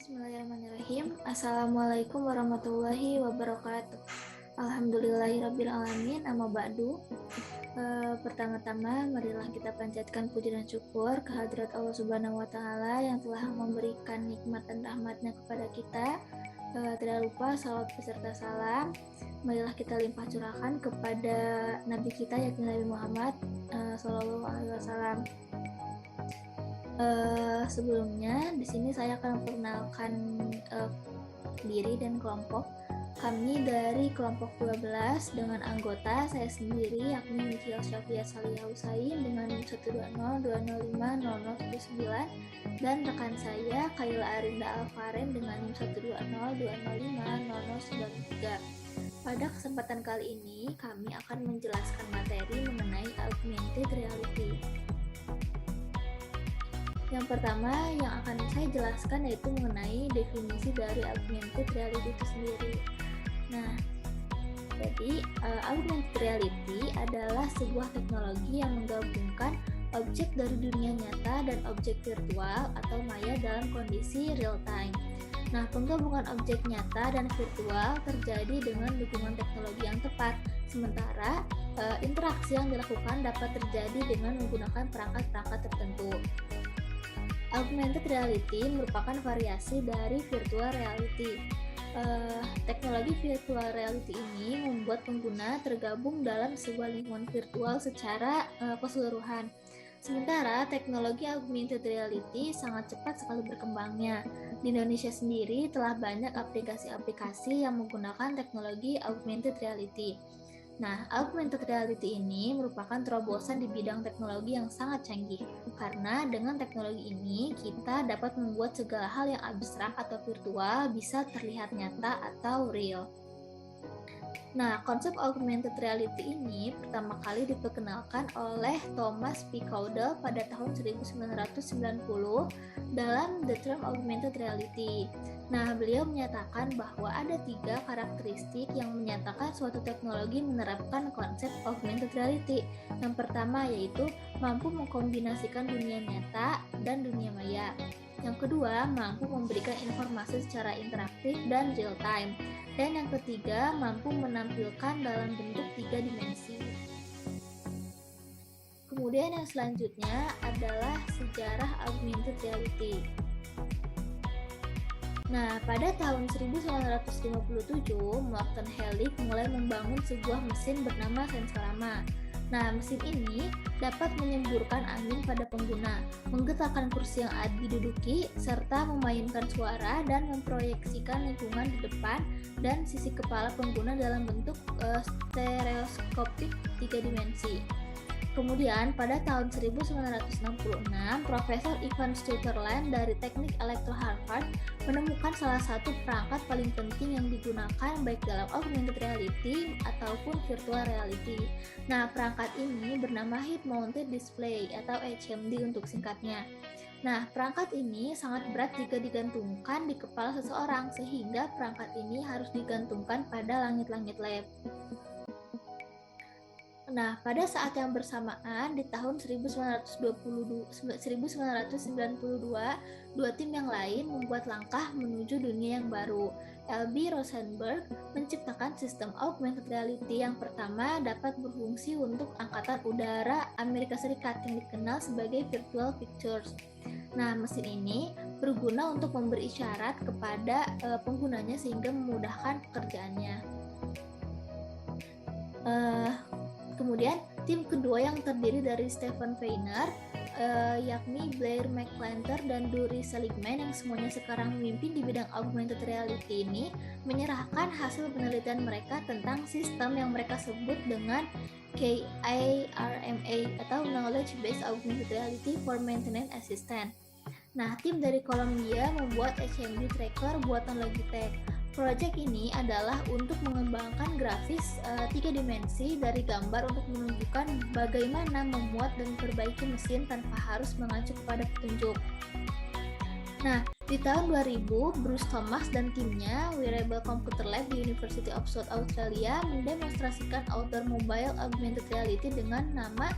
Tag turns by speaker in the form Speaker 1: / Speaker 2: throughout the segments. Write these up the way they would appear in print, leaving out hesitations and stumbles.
Speaker 1: Bismillahirrahmanirrahim. Assalamualaikum warahmatullahi wabarakatuh. Alhamdulillahirabbil alamin. Amma ba'du. Pertama-tama marilah kita panjatkan puji dan syukur kehadirat Allah Subhanahu wa taala yang telah memberikan nikmat dan rahmatnya kepada kita. Tidak lupa salawat beserta salam marilah kita limpah curahkan kepada Nabi kita yakni Nabi Muhammad sallallahu alaihi wasallam. Sebelumnya di sini saya akan memperkenalkan diri dan kelompok. Kami dari kelompok 12 dengan anggota saya sendiri yakni Mikiel Syafia Salihah Husain dengan NIM 12020050019 dan rekan saya Kaila Arinda Alfaren dengan NIM 12020050093. Pada kesempatan kali ini kami akan menjelaskan materi mengenai augmented reality. Yang pertama yang akan saya jelaskan yaitu mengenai definisi dari augmented reality itu sendiri. Nah, jadi augmented reality adalah sebuah teknologi yang menggabungkan objek dari dunia nyata dan objek virtual atau maya dalam kondisi real time. Nah, penggabungan objek nyata dan virtual terjadi dengan dukungan teknologi yang tepat. Sementara interaksi yang dilakukan dapat terjadi dengan menggunakan perangkat-perangkat tertentu. Augmented reality merupakan variasi dari virtual reality. Teknologi virtual reality ini membuat pengguna tergabung dalam sebuah lingkungan virtual secara keseluruhan. Sementara teknologi augmented reality sangat cepat sekali berkembangnya. Di Indonesia sendiri telah banyak aplikasi-aplikasi yang menggunakan teknologi augmented reality. Nah, augmented reality ini merupakan terobosan di bidang teknologi yang sangat canggih. Karena dengan teknologi ini, kita dapat membuat segala hal yang abstrak atau virtual bisa terlihat nyata atau real. Nah, konsep augmented reality ini pertama kali diperkenalkan oleh Thomas P. Caudle pada tahun 1990 dalam The Term Augmented Reality. Nah, beliau menyatakan bahwa ada 3 karakteristik yang menyatakan suatu teknologi menerapkan konsep augmented reality. Yang pertama yaitu mampu mengkombinasikan dunia nyata dan dunia maya. Yang kedua, mampu memberikan informasi secara interaktif dan real time. Dan yang ketiga, mampu menampilkan dalam bentuk 3 dimensi. Kemudian yang selanjutnya adalah sejarah augmented reality. Nah, pada tahun 1957, Morton Hellick mulai membangun sebuah mesin bernama Sensorama. Nah, mesin ini dapat menyemburkan angin pada pengguna, menggetarkan kursi yang diduduki, serta memainkan suara dan memproyeksikan lingkungan di depan dan sisi kepala pengguna dalam bentuk stereoskopik 3 dimensi. Kemudian, pada tahun 1966, Profesor Ivan Sutherland dari Teknik Elektro Harvard menemukan salah satu perangkat paling penting yang digunakan baik dalam augmented reality ataupun virtual reality. Nah, perangkat ini bernama Head Mounted Display atau HMD untuk singkatnya. Nah, perangkat ini sangat berat jika digantungkan di kepala seseorang, sehingga perangkat ini harus digantungkan pada langit-langit lab. Nah, pada saat yang bersamaan di tahun 1992, 2 tim yang lain membuat langkah menuju dunia yang baru. L.B. Rosenberg menciptakan sistem augmented reality yang pertama dapat berfungsi untuk Angkatan Udara Amerika Serikat yang dikenal sebagai Virtual Pictures. Nah, mesin ini berguna untuk memberi isyarat kepada penggunanya sehingga memudahkan pekerjaannya. Kemudian tim kedua yang terdiri dari Stephen Feiner, yakni Blair McClelland dan Doris Seligman yang semuanya sekarang memimpin di bidang augmented reality ini menyerahkan hasil penelitian mereka tentang sistem yang mereka sebut dengan KIRMA atau Knowledge Based Augmented Reality for Maintenance Assistant. Nah, tim dari Columbia membuat HMD tracker buatan Logitech. Proyek ini adalah untuk mengembangkan grafis 3 dimensi dari gambar untuk menunjukkan bagaimana memuat dan memperbaiki mesin tanpa harus mengacu kepada petunjuk. Nah, di tahun 2000, Bruce Thomas dan timnya Wearable Computer Lab di University of South Australia mendemonstrasikan outdoor mobile augmented reality dengan nama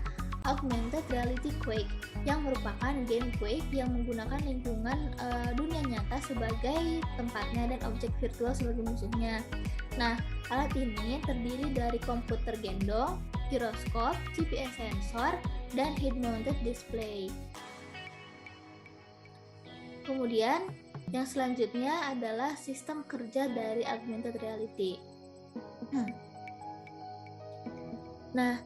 Speaker 1: Augmented Reality Quake, yang merupakan game Quake yang menggunakan lingkungan dunia nyata sebagai tempatnya dan objek virtual sebagai musuhnya. Nah, alat ini terdiri dari komputer gendong, giroskop, GPS sensor, dan head-mounted display. Kemudian, yang selanjutnya adalah sistem kerja dari augmented reality. Nah,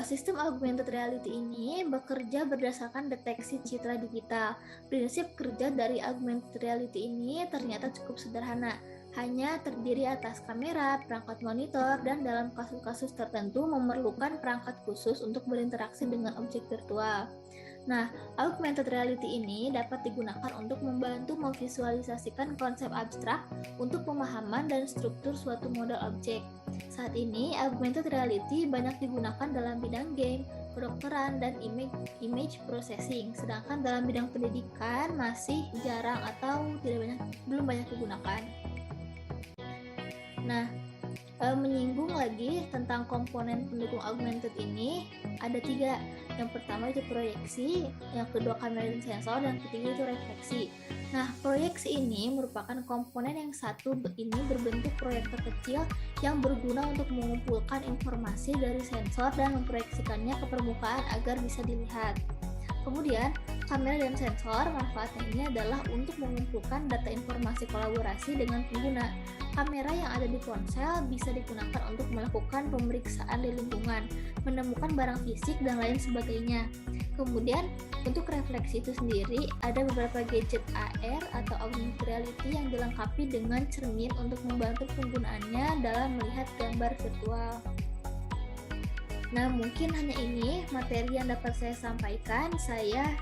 Speaker 1: sistem augmented reality ini bekerja berdasarkan deteksi citra digital. Prinsip kerja dari augmented reality ini ternyata cukup sederhana, hanya terdiri atas kamera, perangkat monitor, dan dalam kasus-kasus tertentu memerlukan perangkat khusus untuk berinteraksi dengan objek virtual. Nah, augmented reality ini dapat digunakan untuk membantu memvisualisasikan konsep abstrak untuk pemahaman dan struktur suatu model objek. Saat ini, augmented reality banyak digunakan dalam bidang game, kedokteran, dan image processing, sedangkan dalam bidang pendidikan masih jarang atau belum banyak digunakan. Nah, menyinggung lagi tentang komponen pendukung augmented ini, ada 3. Yang pertama itu proyeksi, yang kedua kamera dan sensor, dan ketiga itu refleksi. Nah, proyeksi ini merupakan komponen yang satu ini berbentuk proyektor kecil yang berguna untuk mengumpulkan informasi dari sensor dan memproyeksikannya ke permukaan agar bisa dilihat. Kemudian, kamera dan sensor manfaatnya ini adalah untuk mengumpulkan data informasi kolaborasi dengan pengguna. Kamera yang ada di ponsel bisa digunakan untuk melakukan pemeriksaan di lingkungan, menemukan barang fisik, dan lain sebagainya. Kemudian, untuk refleksi itu sendiri, ada beberapa gadget AR atau augmented reality yang dilengkapi dengan cermin untuk membantu penggunaannya dalam melihat gambar virtual. Nah, mungkin hanya ini materi yang dapat saya sampaikan. Saya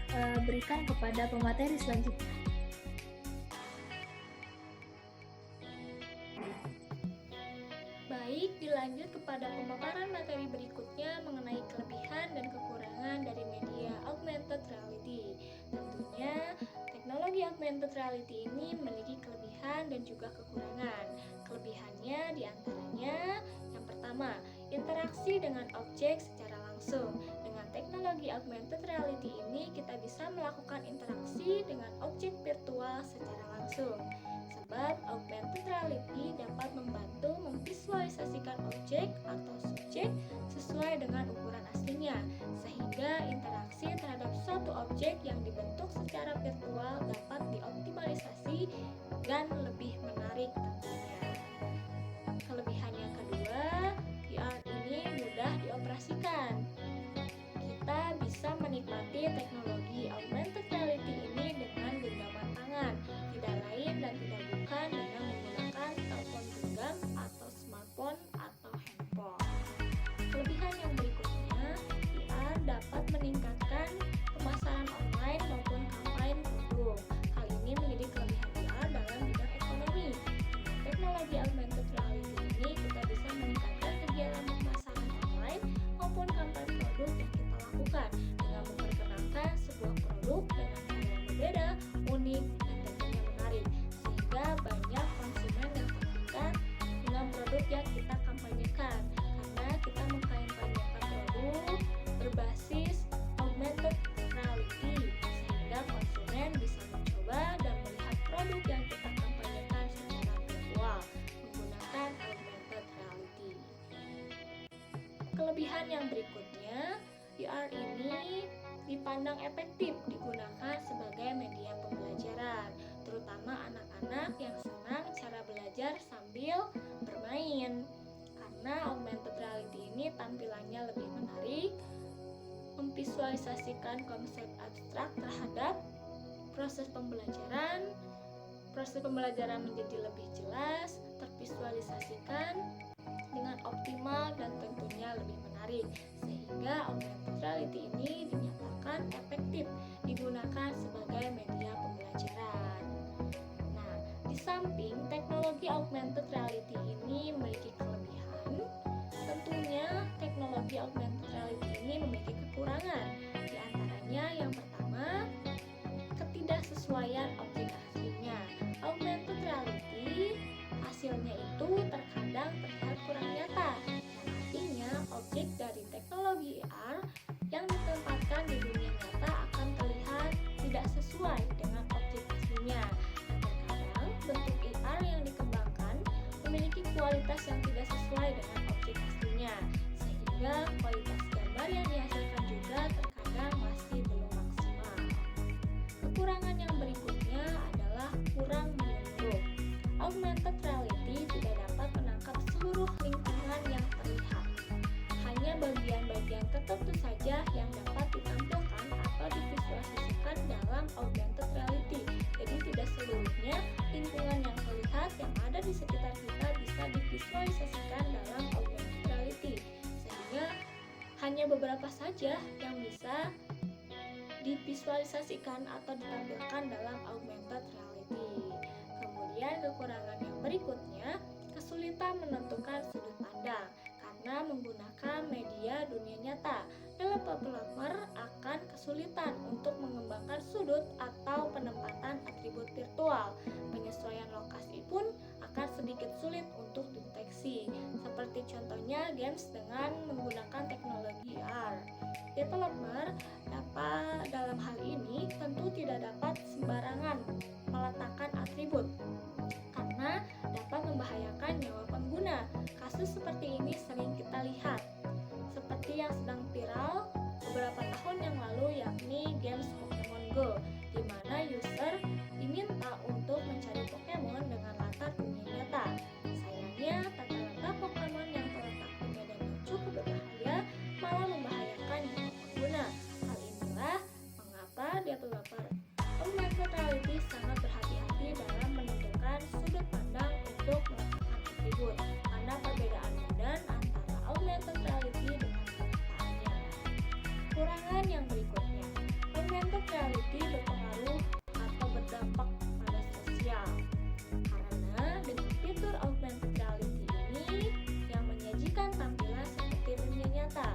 Speaker 1: berikan kepada pemateri selanjutnya.
Speaker 2: Baik, dilanjut kepada pemaparan materi berikutnya mengenai kelebihan dan kekurangan dari media augmented reality. Tentunya, teknologi augmented reality ini memiliki kelebihan dan juga kekurangan. Kelebihannya diantaranya, yang pertama, interaksi dengan objek secara langsung. Dengan teknologi augmented reality ini, kita bisa melakukan interaksi dengan objek virtual secara langsung. Sebab augmented reality dapat membantu memvisualisasikan objek atau subjek sesuai dengan ukuran aslinya, sehingga interaksi terhadap suatu objek yang dibentuk secara virtual dapat dioptimalisasi dan lebih menarik tentunya. Kelebihan yang kedua, VR ini mudah dioperasikan. Kita bisa menikmati teknologi augmented reality ini dengan genggaman tangan, tidak lain dan tidak bukan dengan menggunakan telepon genggam atau smartphone atau handphone. Kelebihan yang berikutnya, VR dapat meningkatkan pemasaran online maupun kampanye produk. Hal ini menjadi kelebihan VR dalam bidang ekonomi. Dengan teknologi augmented reality ini, kita bisa meningkatkan kegiatan pemasaran online maupun kampanye produk yang kita lakukan dengan memperkenalkan sebuah produk dengan cara yang berbeda, unik, dan tentunya menarik, sehingga banyak konsumen yang terpikat dengan produk yang kita kampanyekan, karena kita mengkampanyekan produk berbasis augmented reality, sehingga konsumen bisa mencoba dan melihat produk yang kita kampanyekan secara virtual menggunakan augmented reality. Kelebihan yang berikutnya, VR ini dipandang efektif digunakan sebagai media pembelajaran, terutama anak-anak yang senang cara belajar sambil bermain. Karena augmented reality ini tampilannya lebih menarik, memvisualisasikan konsep abstrak terhadap proses pembelajaran menjadi lebih jelas, tervisualisasikan dengan optimal dan tentunya lebih menarik, sehingga augmented reality ini dinyatakan efektif digunakan sebagai media pembelajaran. Nah, di samping teknologi augmented reality ini memiliki kelebihan, tentunya teknologi augmented reality ini memiliki kekurangan. Di antaranya yang pertama, ketidaksesuaian objek aslinya. Augmented reality hasilnya itu terkadang terlihat kurang nyata, yang artinya objek dari teknologi AR yang ditonton kualitas yang tidak sesuai dengan objek aslinya, sehingga kualitas gambar yang dihasilkan juga terkadang masih belum maksimal. Kekurangan yang berikutnya adalah kurang menyeluruh. Augmented reality tidak dapat menangkap seluruh lingkungan yang terlihat. Hanya bagian-bagian tertentu saja yang dapat ditampilkan atau divisualisasikan dalam augmented reality. Jadi tidak seluruhnya lingkungan yang terlihat yang ada di sekitar kita bisa divisualisasikan dalam augmented reality. Sehingga hanya beberapa saja yang bisa divisualisasikan atau ditampilkan dalam augmented reality. Kemudian kekurangan yang berikutnya, kesulitan menentukan sudut pandang karena menggunakan media dunia nyata. Developer akan kesulitan untuk mengembangkan sudut atau penempatan atribut virtual. Penyesuaian lokasi pun akan sedikit sulit untuk dideteksi, seperti contohnya games dengan menggunakan teknologi AR. Developer dalam hal ini tentu tidak dapat sembarangan meletakkan atribut karena dapat membahayakan nyawa pengguna. Kasus seperti ini sering kita lihat, seperti yang sedang viral beberapa tahun yang lalu, yakni games Pokemon Go, di mana user diminta untuk mencari Pokemon dengan latar dunia nyata. Sayangnya, tata letak Pokemon yang terletak di medan yang cukup berbahaya malah membahayakan nyawa pengguna. Hal inilah mengapa developer augmented reality sangat berhati-hati dalam menentukan sudut pandang untuk meletakkan atribut, karena perbedaan medan antara augmented reality dengan kenyataannya. Kekurangan yang berikutnya, augmented reality berpengaruh atau berdampak pada sosial, karena dengan fitur augmented reality ini yang menyajikan tampilan seperti dunia nyata,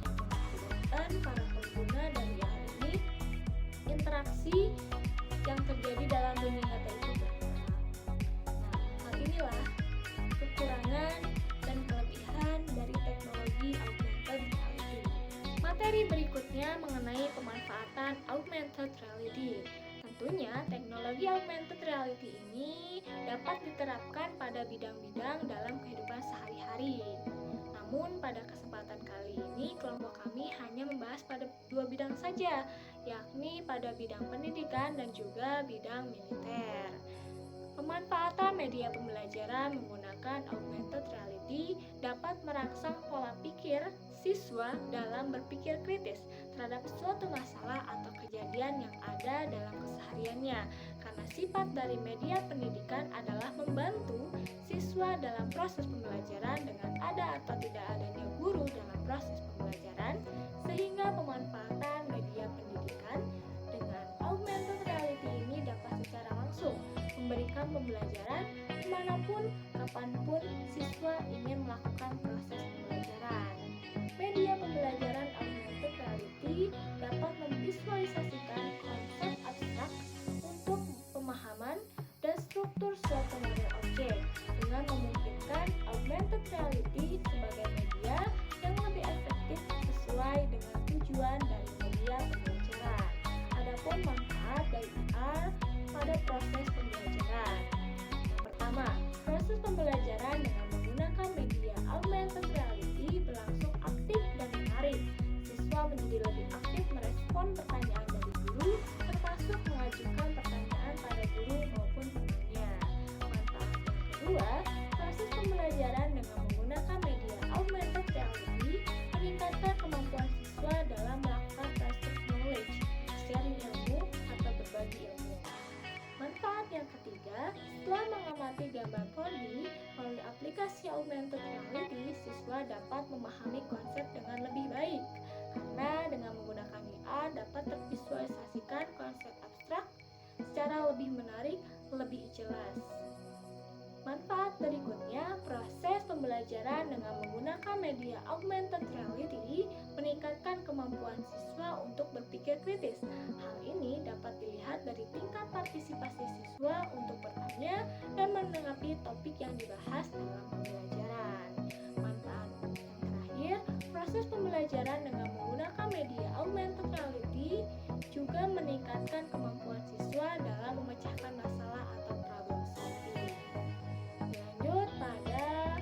Speaker 2: yang mengakibatkan para pengguna dari AR ini interaksi yang terjadi dalam dunia nyata itu berkurang. Nah, hal inilah kekurangan dan kelebihan dari teknologi augmented reality. Materi berikutnya mengenai pemanfaatan augmented reality. Tentunya teknologi augmented reality ini dapat diterapkan pada bidang-bidang dalam kehidupan sehari-hari. Namun pada kesempatan kali ini kelompok kami hanya membahas pada 2 bidang saja, yakni pada bidang pendidikan dan juga bidang militer. Pemanfaatan media pembelajaran menggunakan augmented reality dapat merangsang pola pikir siswa dalam berpikir kritis terhadap suatu masalah atau kejadian yang ada dalam kesehariannya, karena sifat dari media pendidikan adalah membantu siswa dalam proses pembelajaran dengan ada atau tidak adanya guru dalam proses pembelajaran, sehingga pemanfaatan media pendidikan dengan augmented reality ini dapat secara langsung memberikan pembelajaran dimanapun, kapanpun siswa ingin melakukan proses pembelajaran. Media pembelajaran augmented reality dapat memvisualisasikan konsep abstrak untuk pemahaman dan struktur suatu model objek, dengan memungkinkan augmented reality sebagai media yang lebih efektif sesuai dengan tujuan dari media pembelajaran. Adapun manfaat dari AR pada proses pembelajaran. Yang pertama, proses pembelajaran dengan menggunakan media augmented reality berlangsung aktif dan menarik. Siswa menjadi lebih aktif merespon pertanyaan dari guru, termasuk mengajukan pertanyaan pada guru maupun temannya. Manfaat yang kedua, proses pembelajaran dengan menggunakan media augmented reality meningkatkan kemampuan siswa dalam melakukan transfer knowledge, sharing ilmu atau berbagi ilmu. Manfaat yang ketiga, setelah mengamati gambar 4D melalui aplikasi augmented reality, siswa dapat memahami konsep dengan lebih baik, karena dengan menggunakan VR dapat tervisualisasikan konsep abstrak secara lebih menarik, lebih jelas. Manfaat berikutnya, proses pembelajaran dengan menggunakan media augmented reality meningkatkan kemampuan siswa untuk berpikir kritis. Hal ini dapat dilihat dari tingkat partisipasi siswa untuk bertanya dan menanggapi topik yang dibahas dalam pembelajaran. Manfaat yang terakhir, proses pembelajaran dengan menggunakan media augmented reality juga meningkatkan kemampuan siswa dalam memecahkan masalah atau problem solving. Lanjut pada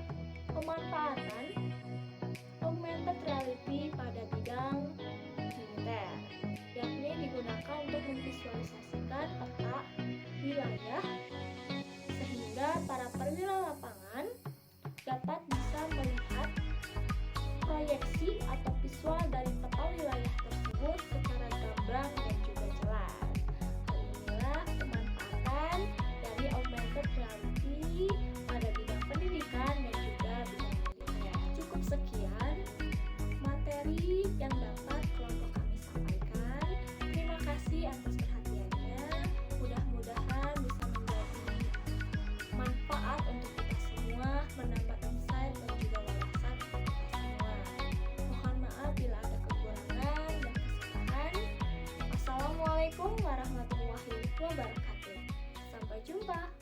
Speaker 2: siswa dari tepat wilayah tersebut secara gamblang dan juga jelas. Hal inilah pemanfaatan dari augmented reality pada bidang pendidikan dan juga bidang lainnya. Cukup sekian materi yang dapat kelompok kami sampaikan. Terima kasih atas perhatiannya. Mudah-mudahan bisa menjadi manfaat untuk kita semua, menambah insight dan juga wawasan untuk kita semua. Mohon maaf bila ada kekurangan dan kesalahan. Wassalamualaikum warahmatullahi wabarakatuh. Sampai jumpa.